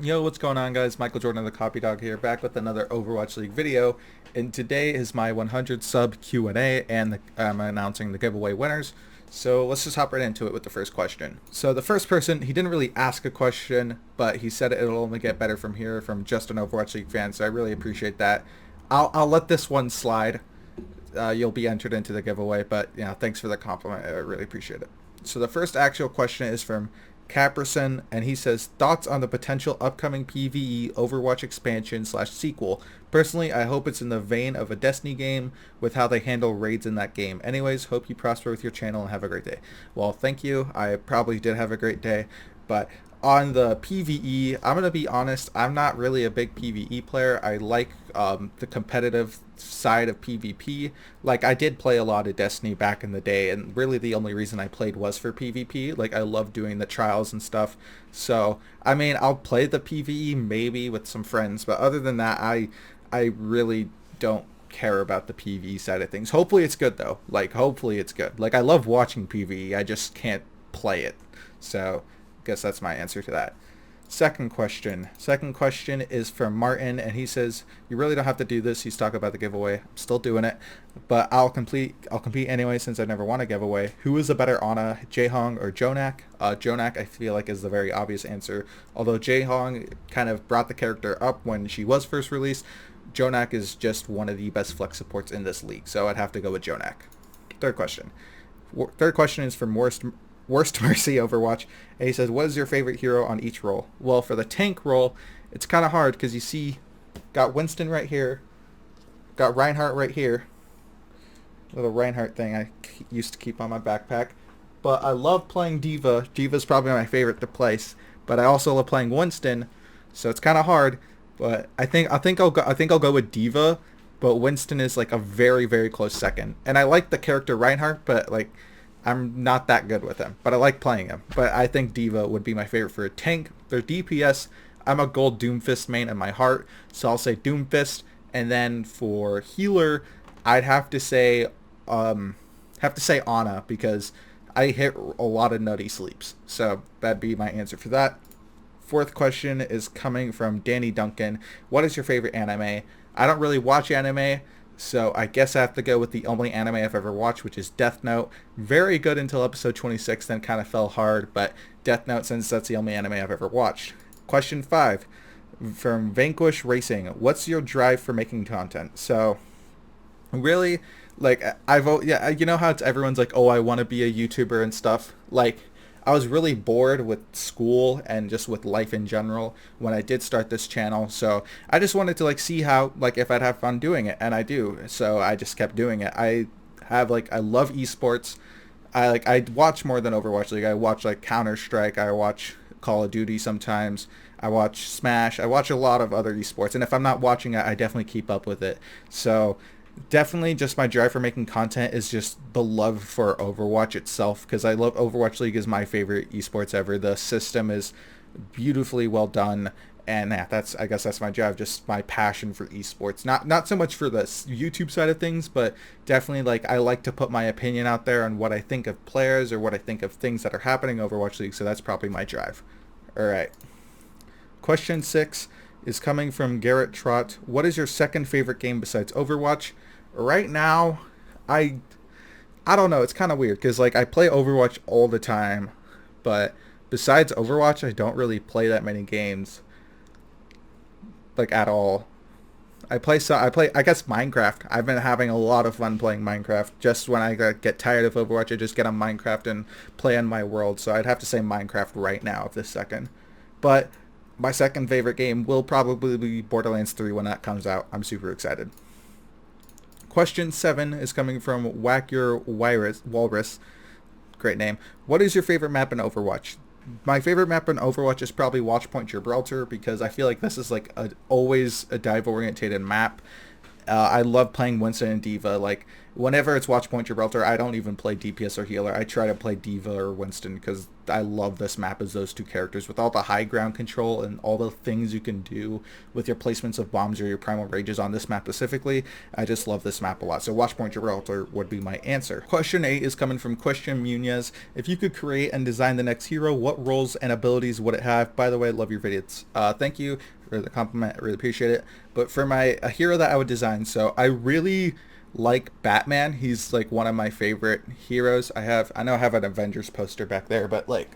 Yo, what's going on, guys? Michael Jordan of the Copy Dog here, back with another Overwatch League video. And today is my 100 sub Q&A, and I'm announcing the giveaway winners. So let's just hop right into it with the first question. So the first person, he didn't really ask a question, but he said it'll only get better from here, from just an Overwatch League fan. So I really appreciate that. I'll let this one slide. You'll be entered into the giveaway, but yeah, thanks for the compliment. I really appreciate it. So the first actual question is from Caperson, and he says, thoughts on the potential upcoming PvE Overwatch expansion slash sequel. Personally, I hope it's in the vein of a Destiny game with how they handle raids in that game. Anyways, hope you prosper with your channel and have a great day. Well, thank you. I probably did have a great day, but on the PvE, I'm gonna be honest. I'm not really a big PvE player. I like the competitive side of PvP. Like, I did play a lot of Destiny back in the day, and really the only reason I played was for PvP. Like, I love doing the trials and stuff. So I mean, I'll play the PvE maybe with some friends, but other than that, I really don't care about the PvE side of things. Hopefully it's good though. Like, hopefully it's good. Like, I love watching PvE. I just can't play it. So guess that's my answer to that. Second question. Second question is from Martin, and he says, "You really don't have to do this." He's talking about the giveaway. I'm still doing it, but I'll compete anyway since I never won a giveaway. Who is a better Ana, Jaehong or Jonak? Jonak, I feel like, is the very obvious answer. Although Jaehong kind of brought the character up when she was first released, Jonak is just one of the best flex supports in this league, so I'd have to go with Jonak. Third question. Third question is from Worst Mercy Overwatch, and he says, "What is your favorite hero on each role?" Well, for the tank role, it's kind of hard because you see, got Winston right here, got Reinhardt right here, little Reinhardt thing I used to keep on my backpack. But I love playing Diva. Diva's probably my favorite to place, but I also love playing Winston, so it's kind of hard. But I think I'll go with Diva, but Winston is like a very close second. And I like the character Reinhardt, but like I'm not that good with him, but I like playing him. But I think Diva would be my favorite for a tank. Their DPS, I'm a gold Doomfist main in my heart, so I'll say Doomfist. And then for healer, I'd have to say Ana because I hit a lot of nutty sleeps. So that'd be my answer for that. Fourth question is coming from Danny Duncan. What is your favorite anime? I don't really watch anime, so I guess I have to go with the only anime I've ever watched, which is Death Note. Very good until episode 26, then kind of fell hard, but Death Note, since that's the only anime I've ever watched. Question 5 from Vanquish Racing. What's your drive for making content? So really, like, yeah, you know how it's everyone's like, oh, I want to be a YouTuber and stuff. Like, I was really bored with school and just with life in general when I did start this channel, so I just wanted to like see how, like, if I'd have fun doing it, and I do. So I just kept doing it. I love esports. I watch more than Overwatch League. I watch like Counter Strike. I watch Call of Duty sometimes. I watch Smash. I watch a lot of other esports, and if I'm not watching it, I definitely keep up with it. So definitely just my drive for making content is just the love for Overwatch itself, because I love Overwatch League is my favorite esports ever. The system is beautifully well done, and yeah, I guess that's my drive, just my passion for esports. Not so much for the YouTube side of things, but definitely like I like to put my opinion out there on what I think of players or what I think of things that are happening in Overwatch League, so that's probably my drive. All right. Question 6 is coming from Garrett Trott. What is your second favorite game besides Overwatch? Right now, I I don't know. It's kind of weird because like I play Overwatch all the time, but besides Overwatch, I don't really play that many games like at all. I guess Minecraft. I've been having a lot of fun playing Minecraft. Just when I get tired of Overwatch, I just get on Minecraft and play on my world. So I'd have to say Minecraft right now this second. But my second favorite game will probably be Borderlands 3 when that comes out. I'm super excited. Question 7 is coming from Whack Your Walrus. Great name. What is your favorite map in Overwatch? My favorite map in Overwatch is probably Watchpoint Gibraltar, because I feel like this is like always a dive orientated map. I love playing Winston and Diva. Like, whenever it's Watchpoint Gibraltar, I don't even play DPS or healer. I try to play Diva or Winston because I love this map is those two characters with all the high ground control and all the things you can do with your placements of bombs or your primal rages on this map specifically. I just love this map a lot. So Watchpoint Gibraltar would be my answer. Question 8 is coming from Christian Munez. If you could create and design the next hero, what roles and abilities would it have? By the way, I love your videos. Thank you for the compliment. I really appreciate it. But for a hero that I would design, so I really like Batman. He's like one of my favorite heroes. I know I have an Avengers poster back there, but like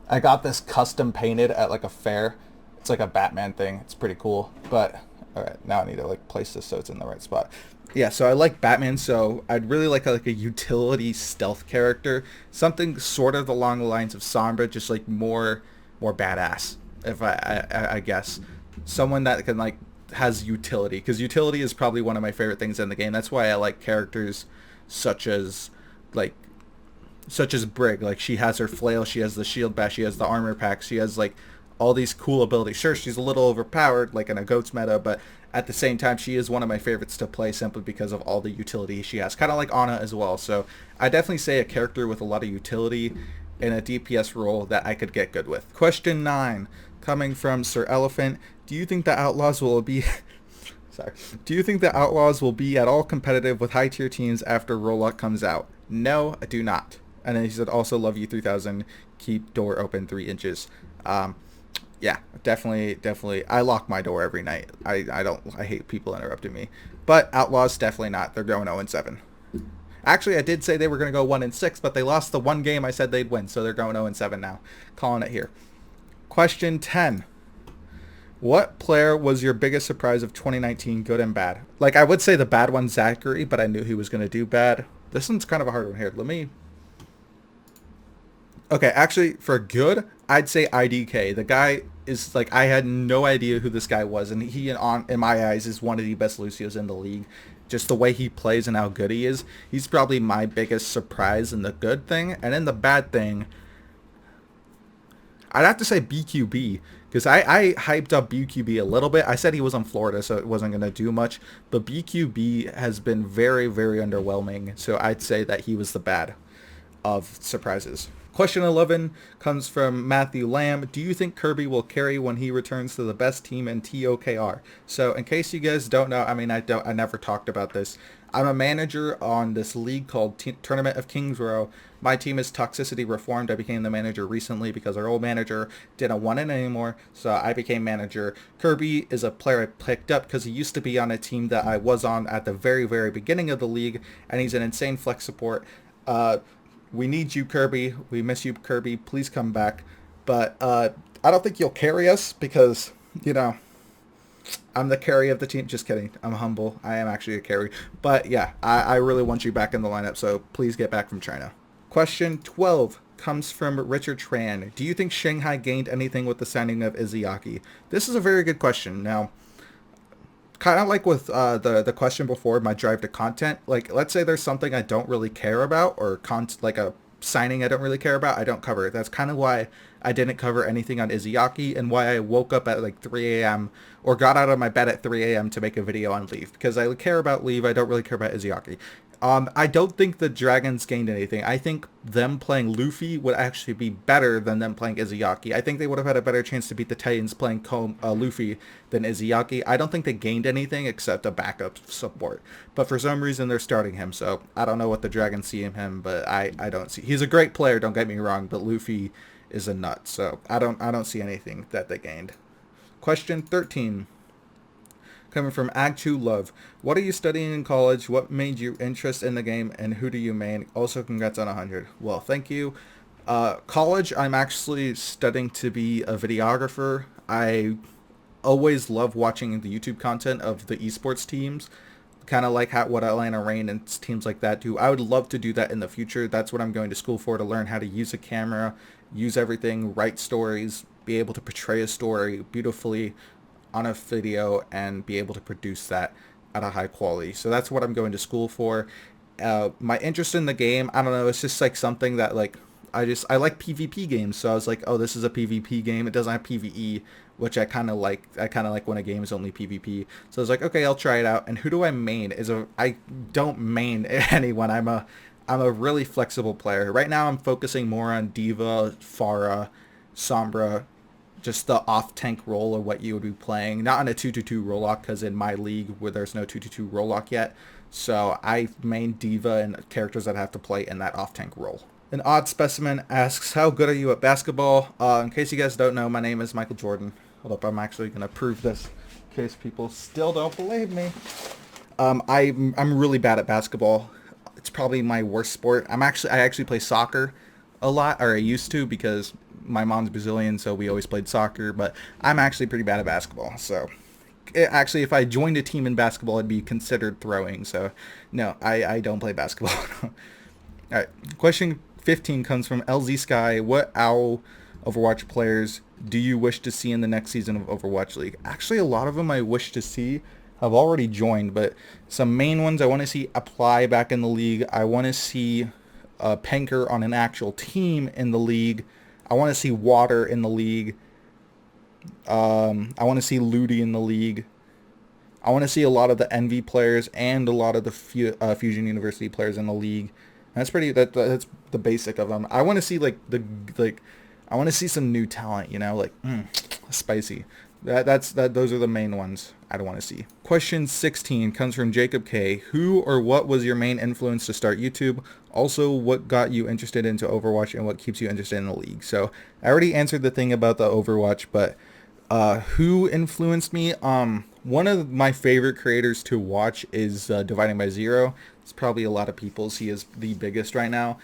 I got this custom painted at like a fair. It's like a Batman thing. It's pretty cool. But all right, now I need to like place this so it's in the right spot. Yeah, so I like Batman, so I'd really like a utility stealth character, something sort of along the lines of Sombra, just like more badass. If I guess someone that can like has utility, because utility is probably one of my favorite things in the game. That's why I like characters such as Brig. Like she has her flail, she has the shield bash, she has the armor pack, she has like all these cool abilities. Sure, she's a little overpowered like in a goats meta, but at the same time she is one of my favorites to play simply because of all the utility she has, kind of like Ana as well. So I definitely say a character with a lot of utility in a DPS role that I could get good with. Question 9 coming from Sir Elephant. Do you think the Outlaws will be Do you think the Outlaws will be at all competitive with high tier teams after Rollout comes out? No, I do not. And then he said, also love you 3000. Keep door open 3 inches. Yeah, definitely. I lock my door every night. I hate people interrupting me. But Outlaws, definitely not. They're going 0-7. Actually, I did say they were going to go 1-6, but they lost the one game I said they'd win, so they're going 0-7 now. Calling it here. Question 10. What player was your biggest surprise of 2019, good and bad? Like, I would say the bad one, Zachary, but I knew he was going to do bad. This one's kind of a hard one here. Okay, actually, for good, I'd say IDK. The guy is, like, I had no idea who this guy was, and he, in my eyes, is one of the best Lucios in the league. Just the way he plays and how good he is. He's probably my biggest surprise in the good thing. And in the bad thing, I'd have to say BQB, because I hyped up BQB a little bit. I said he was on Florida, so it wasn't going to do much. But BQB has been very, very underwhelming. So I'd say that he was the bad of surprises. Question 11 comes from Matthew Lamb. Do you think Kirby will carry when he returns to the best team in TOKR? So in case you guys don't know, I mean, I never talked about this. I'm a manager on this league called Tournament of Kings Row. My team is Toxicity Reformed. I became the manager recently because our old manager didn't want it anymore, so I became manager. Kirby is a player I picked up because he used to be on a team that I was on at the very, very beginning of the league, and he's an insane flex support. We need you, Kirby. We miss you, Kirby. Please come back. But I don't think you'll carry us because, you know, I'm the carry of the team. Just kidding. I'm humble. I am actually a carry. But yeah, I really want you back in the lineup, so please get back from China. Question 12 comes from Richard Tran. Do you think Shanghai gained anything with the signing of Izayaki? This is a very good question. Now, kind of like with the question before, my drive to content, like let's say there's something I don't really care about, or like a signing I don't really care about, I don't cover it. That's kind of why I didn't cover anything on Izayaki, and why I woke up at like 3 a.m. or got out of my bed at 3 a.m. to make a video on Leave, because I care about Leave. I don't really care about Izayaki. I don't think the Dragons gained anything. I think them playing Luffy would actually be better than them playing Izayaki. I think they would have had a better chance to beat the Titans playing Luffy than Izayaki. I don't think they gained anything except a backup support. But for some reason, they're starting him. So I don't know what the Dragons see in him, but I don't see. He's a great player, don't get me wrong, but Luffy is a nut. So I don't see anything that they gained. Question 13. Coming from Ag2 Love. What are you studying in college? What made you interest in the game? And who do you main? Also, congrats on 100. Well, thank you. College, I'm actually studying to be a videographer. I always love watching the YouTube content of the esports teams. Kind of like what Atlanta Reign and teams like that do. I would love to do that in the future. That's what I'm going to school for, to learn how to use a camera, use everything, write stories, be able to portray a story beautifully on a video, and be able to produce that at a high quality. So that's what I'm going to school for. My interest in the game, I don't know, it's just like something that like I like PvP games, so I was like, oh, this is a PvP game. It doesn't have PvE, which I kind of like. I kind of like when a game is only PvP. So I was like, okay, I'll try it out. And who do I main? I don't main anyone. I'm a really flexible player. Right now I'm focusing more on Diva, Pharah, Sombra, just the off-tank role of what you would be playing. Not on a 2-2-2 roll-lock, because in my league where there's no 2-2-2 roll-lock yet. So I main Diva and characters that have to play in that off-tank role. An odd specimen asks, how good are you at basketball? In case you guys don't know, my name is Michael Jordan. Hold up, I'm actually going to prove this in case people still don't believe me. I'm really bad at basketball. It's probably my worst sport. I actually play soccer a lot, or I used to, because my mom's Brazilian, so we always played soccer, but I'm actually pretty bad at basketball. So actually, if I joined a team in basketball, I'd be considered throwing. So no, I don't play basketball. All right, question 15 comes from LZ Sky. What OWL Overwatch players do you wish to see in the next season of Overwatch League? Actually, a lot of them I wish to see have already joined, but some main ones I want to see apply back in the league. I want to see Penker on an actual team in the league. I want to see Water in the league. I want to see Ludi in the league. I want to see a lot of the Envy players and a lot of the Fusion University players in the league. That's that's the basic of them. I want to see I want to see some new talent, spicy. Those are the main ones I don't want to see. Question 16 comes from Jacob K. Who or what was your main influence to start YouTube? Also, what got you interested into Overwatch and what keeps you interested in the league? So I already answered the thing about the Overwatch, but who influenced me? One of my favorite creators to watch is Dividing by Zero. It's probably a lot of people's. He is the biggest right now,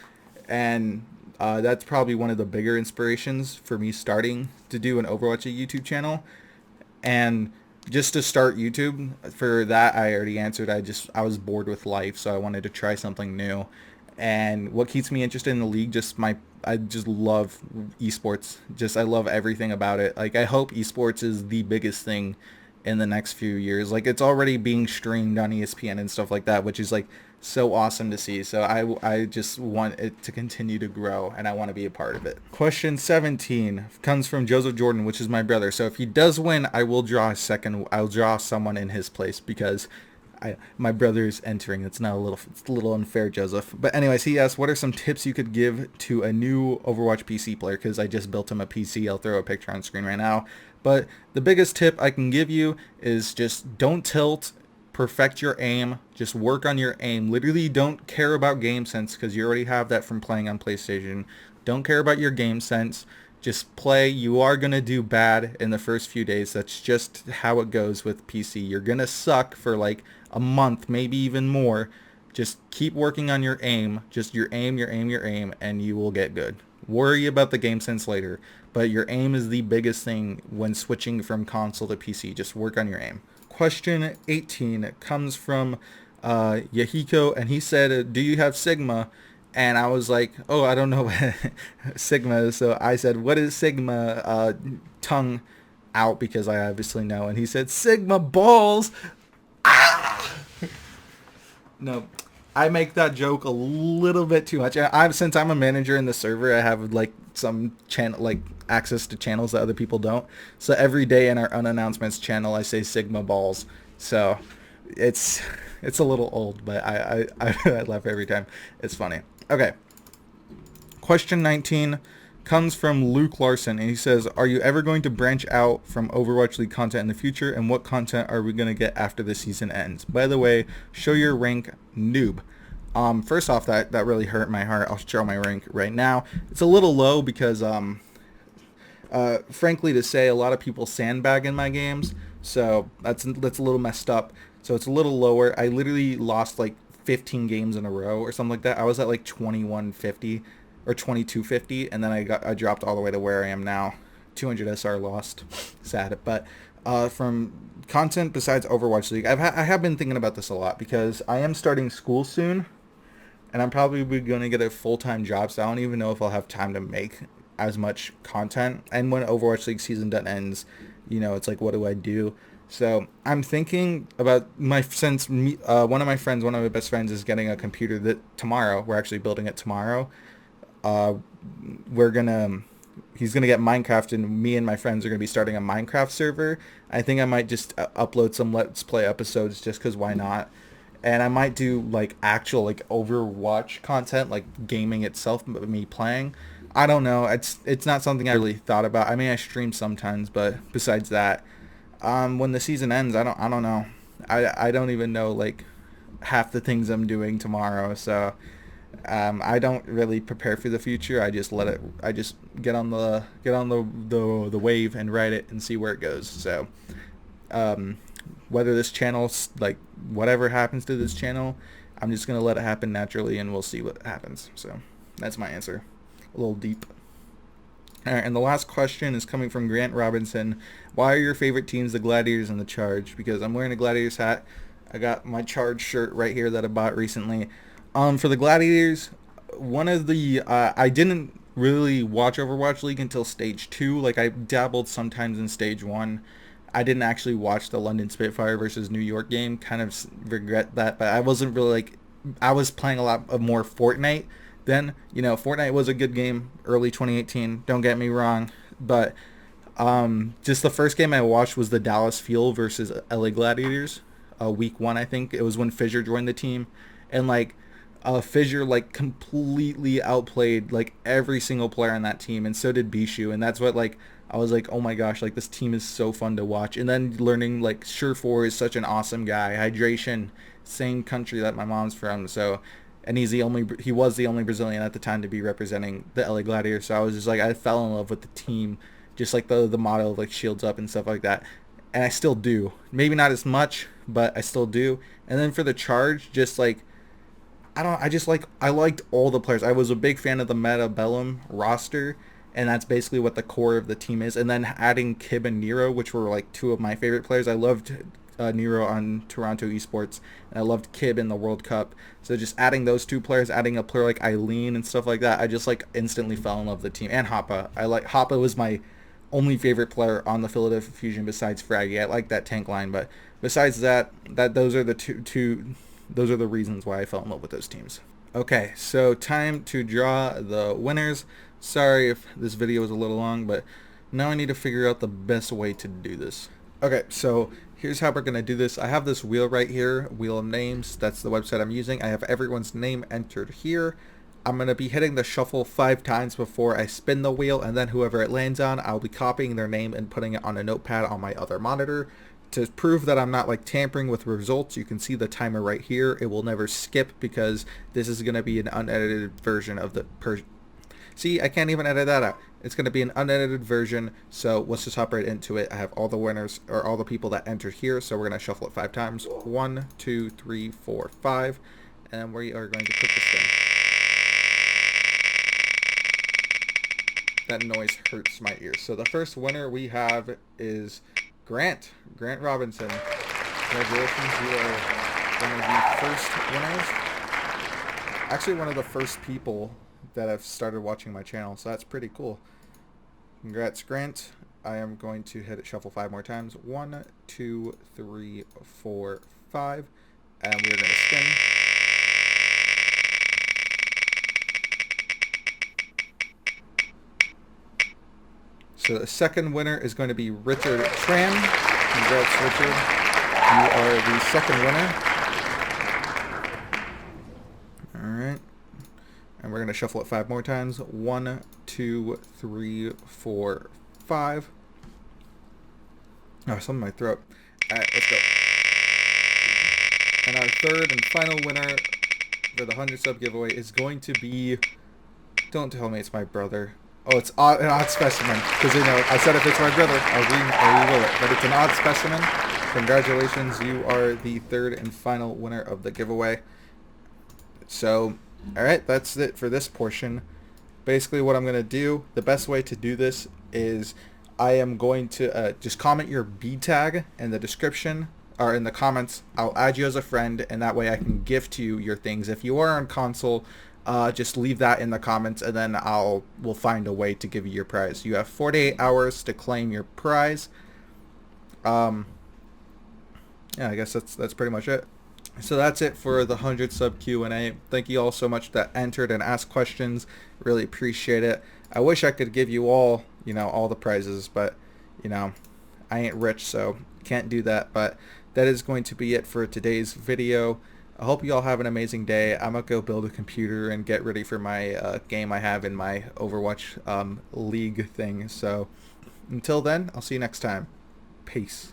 and that's probably one of the bigger inspirations for me starting to do an Overwatch YouTube channel. And just to start YouTube, for that I already answered. I was bored with life, so I wanted to try something new. And what keeps me interested in the league, I just love esports. I love everything about it. Like, I hope esports is the biggest thing in the next few years. Like, it's already being streamed on ESPN and stuff like that, which is like so awesome to see. So I just want it to continue to grow, and I want to be a part of it. Question 17 comes from Joseph Jordan, which is my brother. So if he does win, I'll draw someone in his place, because my brother's entering. It's a little unfair, Joseph. But anyways, he asked, what are some tips you could give to a new Overwatch PC player? Because I just built him a PC. I'll throw a picture on screen right now. But the biggest tip I can give you is just don't tilt. Perfect your aim. Just work on your aim. Literally don't care about game sense, because you already have that from playing on PlayStation. Don't care about your game sense. Just play. You are going to do bad in the first few days. That's just how it goes with PC. You're going to suck for like a month, maybe even more. Just keep working on your aim. Just your aim, and you will get good. Worry about the game sense later, but your aim is the biggest thing when switching from console to PC. Just work on your aim. Question 18 comes from Yahiko, and he said, do you have Sigma? And I was like, oh, I don't know what Sigma is. So I said, what is Sigma? Tongue out, because I obviously know. And he said, Sigma balls. Ah! No, I make that joke a little bit too much. Since I'm a manager in the server, I have like some access to channels that other people don't. So every day in our unannouncements channel, I say Sigma balls. So it's a little old, but I laugh every time. It's funny. Okay. Question 19 comes from Luke Larson, and he says, are you ever going to branch out from Overwatch League content in the future, and what content are we going to get after the season ends? By the way, show your rank, noob. First off, that really hurt my heart. I'll show my rank right now. It's a little low because, frankly to say, a lot of people sandbag in my games, so that's a little messed up. So it's a little lower. I literally lost like 15 games in a row or something like that. I was at like 2150 or 2250, and then I dropped all the way to where I am now. 200 SR lost. Sad. But from content besides Overwatch League, I have been thinking about this a lot, because I am starting school soon, and I'm probably going to get a full-time job, so I don't even know if I'll have time to make as much content. And when Overwatch League season done ends, it's like, what do I do? So I'm thinking about one of my best friends is getting a computer tomorrow. We're actually building it tomorrow. He's gonna get Minecraft, and me and my friends are gonna be starting a Minecraft server. I think I might just upload some Let's Play episodes, just because why not? and I might do like actual like Overwatch content, like gaming itself, me playing. I don't know. It's not something I really thought about. I mean, I stream sometimes, but besides that, when the season ends, I don't know. I don't even know like half the things I'm doing tomorrow. So I don't really prepare for the future. I just let it. I just get on the wave and ride it and see where it goes. So um, whether this channel like whatever happens to this channel, I'm just gonna let it happen naturally, and we'll see what happens. So that's my answer. A little deep. All right, and the last question is coming from Grant Robinson. Why are your favorite teams the Gladiators and the Charge? Because I'm wearing a Gladiators hat. I got my Charge shirt right here that I bought recently. For the Gladiators, one of the I didn't really watch Overwatch League until stage 2. Like I dabbled sometimes in stage 1. I didn't actually watch the London Spitfire versus New York game. Kind of regret that, but I wasn't really like I was playing a lot of more Fortnite then. Fortnite was a good game early 2018. Don't get me wrong, but just the first game I watched was the Dallas Fuel versus LA Gladiators. Week 1, I think it was when Fissure joined the team, and like Fissure like completely outplayed like every single player on that team, and so did Bishu, and that's what like I was like, oh my gosh, like this team is so fun to watch. And then learning like Sure4 is such an awesome guy. Hydration, same country that my mom's from, so and he was the only Brazilian at the time to be representing the LA Gladiators. So I was just like I fell in love with the team, just like the motto of like shields up and stuff like that. And I still do. Maybe not as much, but I still do. And then for the Charge, just like I liked all the players. I was a big fan of the Meta Bellum roster, and that's basically what the core of the team is. And then adding Kib and Nero, which were like two of my favorite players. I loved Nero on Toronto Esports, and I loved Kib in the World Cup. So just adding those two players, adding a player like Eileen and stuff like that, I just like instantly fell in love with the team. And Hoppa. Hoppa was my only favorite player on the Philadelphia Fusion besides Fraggy. I like that tank line, but besides that those are the two those are the reasons why I fell in love with those teams. Okay, so time to draw the winners. Sorry if this video was a little long, but now I need to figure out the best way to do this. Okay, so here's how we're going to do this. I have this wheel right here, Wheel of Names. That's the website I'm using. I have everyone's name entered here. I'm going to be hitting the shuffle 5 times before I spin the wheel, and then whoever it lands on, I'll be copying their name and putting it on a notepad on my other monitor. To prove that I'm not like tampering with results, you can see the timer right here. It will never skip because this is going to be an unedited version of the See, I can't even edit that out. It's going to be an unedited version, so let's just hop right into it. I have all the winners, or all the people that entered here, so we're going to shuffle it 5 times. 1, 2, 3, 4, 5, and we are going to click the spin. That noise hurts my ears. So the first winner we have is Grant Robinson. Congratulations, you are one of the first winners. Actually, one of the first people that have started watching my channel, so that's pretty cool. Congrats, Grant. I am going to hit it shuffle 5 more times. 1, 2, 3, 4, 5, and we're going to spin. So the second winner is going to be Richard Tran. Congrats, Richard. You are the second winner. Alright. And we're going to shuffle it 5 more times. 1, 2, 3, 4, 5. Oh, something in my throat. Alright, let's go. And our third and final winner for the 100 sub giveaway is going to be... Don't tell me it's my brother. Oh, it's an odd specimen. Because, I said if it's my brother, I'll re-will it. But it's an odd specimen. Congratulations, you are the third and final winner of the giveaway. So, alright, that's it for this portion. Basically, what I'm going to do, the best way to do this is I am going to just comment your B tag in the description, or in the comments. I'll add you as a friend, and that way I can gift you your things. If you are on console, just leave that in the comments, and then we'll find a way to give you your prize. You have 48 hours to claim your prize. Yeah, I guess that's pretty much it. So that's it for the 100 sub Q&A. Thank you all so much that entered and asked questions. Really appreciate it. I wish I could give you all, all the prizes, but, I ain't rich, so can't do that. But that is going to be it for today's video. I hope you all have an amazing day. I'm gonna go build a computer and get ready for my game I have in my Overwatch League thing. So until then, I'll see you next time. Peace.